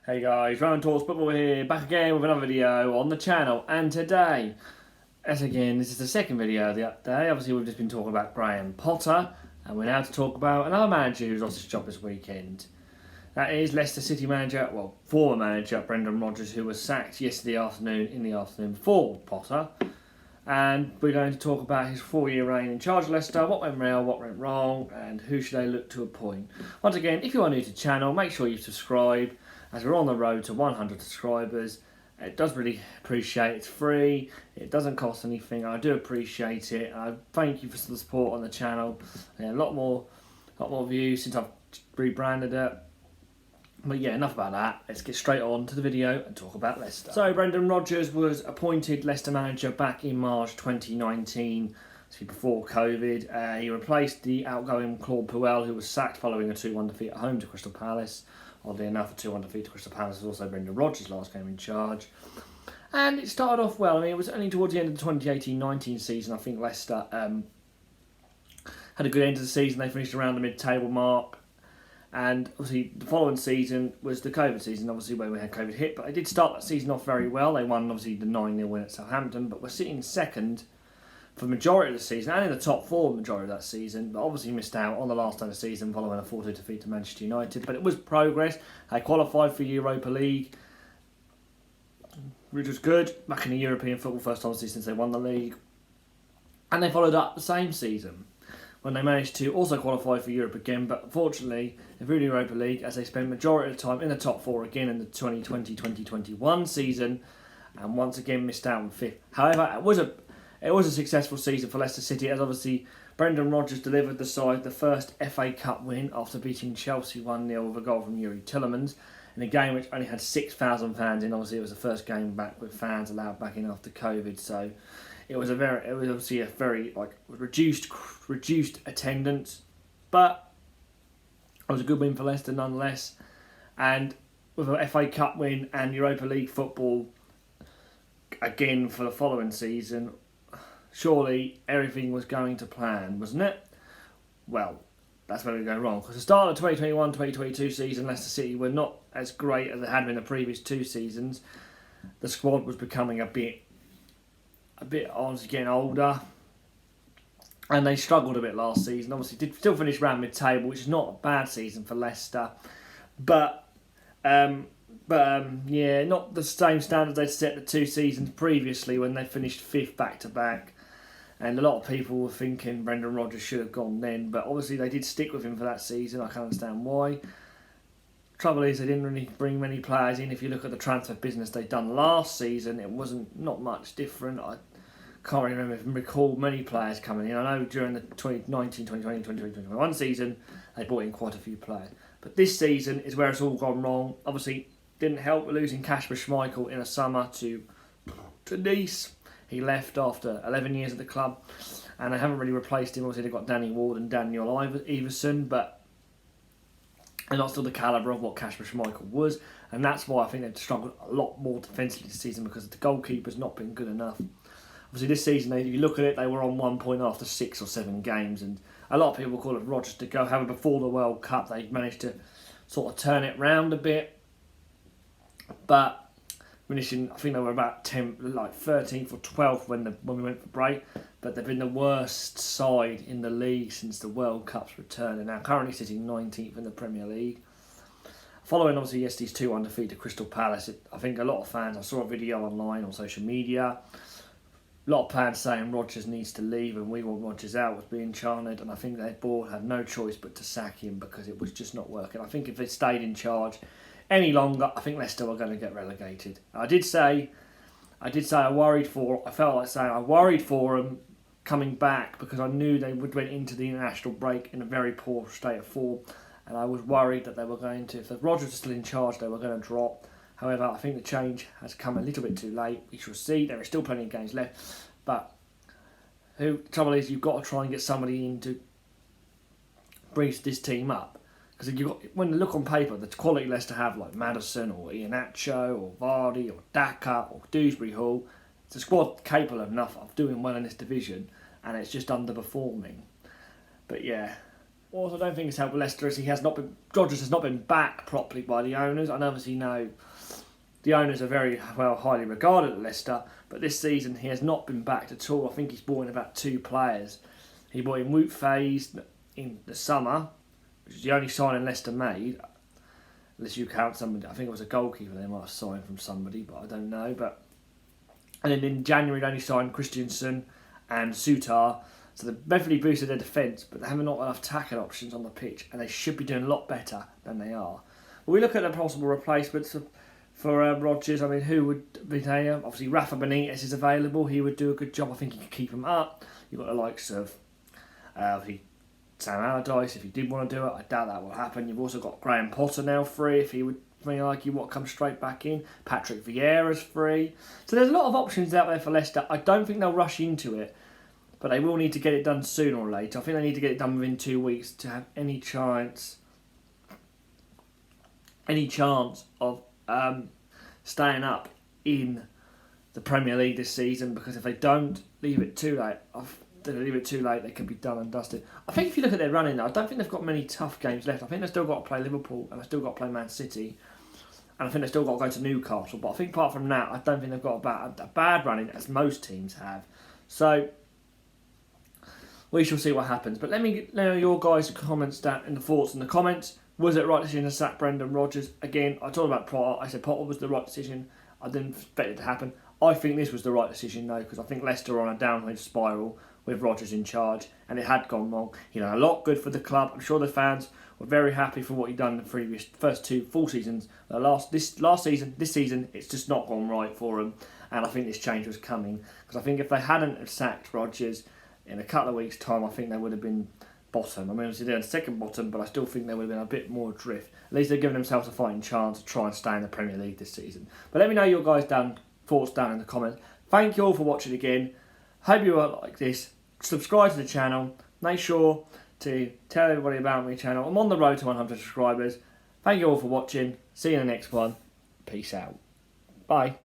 Hey guys, Rowan Talks Football here, back again with another video on the channel. And today, as again, this is the second video of the update. Obviously, we've just been talking about Graham Potter, and we're now to talk about another manager who's lost his job this weekend. That is Leicester City manager, former manager Brendan Rodgers, who was sacked yesterday afternoon in the afternoon before Potter. And we're going to talk about his 4-year reign in charge of Leicester, what went well, what went wrong, and who should they look to appoint. Once again, if you are new to the channel, make sure you subscribe, as we're on the road to 100 subscribers. It does really appreciate it. It's free, it doesn't cost anything. I do appreciate it. I thank you for the support on the channel. A lot more views since I've rebranded it. But yeah, enough about that. Let's get straight on to the video and talk about Leicester. So Brendan Rodgers was appointed Leicester manager back in March 2019, before COVID. He replaced the outgoing Claude Puel, who was sacked following a 2-1 defeat at home to Crystal Palace. Oddly enough, a 2-1 defeat to Crystal Palace was also Brendan Rodgers' last game in charge. And it started off well. I mean, it was only towards the end of the 2018-19 season, I think Leicester had a good end of the season. They finished around the mid-table mark. And obviously, the following season was the COVID season, obviously, where we had COVID hit. But they did start that season off very well. They won, obviously, the 9-0 win at Southampton. But we're sitting second for the majority of the season, and in the top four the majority of that season, but obviously missed out on the last day of the season following a 4-2 defeat to Manchester United. But it was progress. They qualified for Europa League, which was good, back in the European football, first time since they won the league. And they followed up the same season, when they managed to also qualify for Europe again, but unfortunately, through the Europa League, as they spent majority of the time in the top four again in the 2020-2021 season, and once again missed out on fifth. However, it was a successful season for Leicester City, as obviously Brendan Rodgers delivered the side the first FA Cup win after beating Chelsea 1-0 with a goal from Yuri Tillemans in a game which only had 6,000 fans in. Obviously, it was the first game back with fans allowed back in after COVID, so it was obviously a very reduced attendance, but it was a good win for Leicester nonetheless. And with an FA Cup win and Europa League football again for the following season, surely everything was going to plan, wasn't it? Well, that's where we go wrong. Because the start of the 2021-2022 season, Leicester City were not as great as they had been the previous two seasons. The squad was becoming a bit honestly getting older, and they struggled a bit last season. Obviously, did still finish around mid-table, which is not a bad season for Leicester, but yeah, not the same standards they'd set the two seasons previously when they finished fifth back-to-back. And a lot of people were thinking Brendan Rodgers should have gone then, but obviously they did stick with him for that season. I can understand why. Trouble is, they didn't really bring many players in. If you look at the transfer business they'd done last season, it wasn't not much different. I can't really recall many players coming in. I know during the 2019, 2020, 2021 season, they brought in quite a few players. But this season is where it's all gone wrong. Obviously, didn't help with losing Kasper Schmeichel in the summer to Nice. He left after 11 years at the club, and they haven't really replaced him. Obviously, they've got Danny Ward and Daniel Iverson, but they're not still the calibre of what Kasper Schmeichel was, and that's why I think they've struggled a lot more defensively this season, because the goalkeeper's not been good enough. Obviously, this season, if you look at it, they were on 1 point after 6 or 7 games, and a lot of people call it Rodgers to go. However, before the World Cup, they managed to sort of turn it round a bit, but finishing, I think they were about 13th or 12th when we went for break, but they've been the worst side in the league since the World Cup's return. They're now currently sitting 19th in the Premier League. Following obviously yesterday's 2-1 defeat to Crystal Palace, I think a lot of fans, I saw a video online on social media, a lot of fans saying Rodgers needs to leave and we want Rodgers out was being chanted, and I think their board had no choice but to sack him because it was just not working. I think if they stayed in charge any longer, I think Leicester were going to get relegated. I felt like saying I worried for them coming back, because I knew they went into the international break in a very poor state of form, and I was worried that they were going to, if Rodgers was still in charge, they were going to drop. However, I think the change has come a little bit too late. We shall see. There are still plenty of games left, but the trouble is you've got to try and get somebody in to boost this team up. Because when you look on paper, the quality Leicester have, like Maddison or Iheanacho or Vardy or Daka or Dewsbury Hall, it's a squad capable enough of doing well in this division, and it's just underperforming. But yeah, Also, I don't think it's helped Leicester as Rodgers has not been backed properly by the owners. I obviously know the owners are very highly regarded at Leicester, but this season he has not been backed at all. I think he's brought in about 2 players. He brought in Wout Faes in the summer, which is the only signing Leicester made, unless you count somebody. I think it was a goalkeeper they might have signed from somebody, but I don't know. And then in January they only signed Christensen and Sutar. So they've definitely boosted their defence, but they haven't got enough tackle options on the pitch, and they should be doing a lot better than they are. But we look at the possible replacements for Rodgers. I mean, who would be there? Obviously, Rafa Benitez is available. He would do a good job. I think he could keep him up. You've got the likes of Sam Allardyce. If he did want to do it, I doubt that will happen. You've also got Graham Potter now free. If he would feel like he would come straight back in. Patrick Vieira's free. So there's a lot of options out there for Leicester. I don't think they'll rush into it, but they will need to get it done sooner or later. I think they need to get it done within 2 weeks to have any chance of staying up in the Premier League this season. Because if they don't leave it too late, they could be done and dusted. I think if you look at their running now, I don't think they've got many tough games left. I think they've still got to play Liverpool and they've still got to play Man City. And I think they've still got to go to Newcastle. But I think apart from that, I don't think they've got a bad running as most teams have. So we shall see what happens. But let me know your guys' comments down in the thoughts in the comments. Was it right decision to sack Brendan Rodgers? Again, I talked about Potter. I said Potter was the right decision. I didn't expect it to happen. I think this was the right decision though, because I think Leicester are on a downward spiral with Rodgers in charge, and it had gone wrong. He done a lot good for the club. I'm sure the fans were very happy for what he'd done in the first 2 full seasons. This season, it's just not gone right for him, and I think this change was coming, because I think if they hadn't have sacked Rodgers in a couple of weeks' time, I think they would have been bottom. I mean, obviously they're second bottom, but I still think they would have been a bit more adrift. At least they're giving themselves a fighting chance to try and stay in the Premier League this season. But let me know your guys' thoughts down in the comments. Thank you all for watching again. Hope you all like this. Subscribe to the channel. Make sure to tell everybody about my channel. I'm on the road to 100 subscribers. Thank you all for watching. See you in the next one. Peace out. Bye.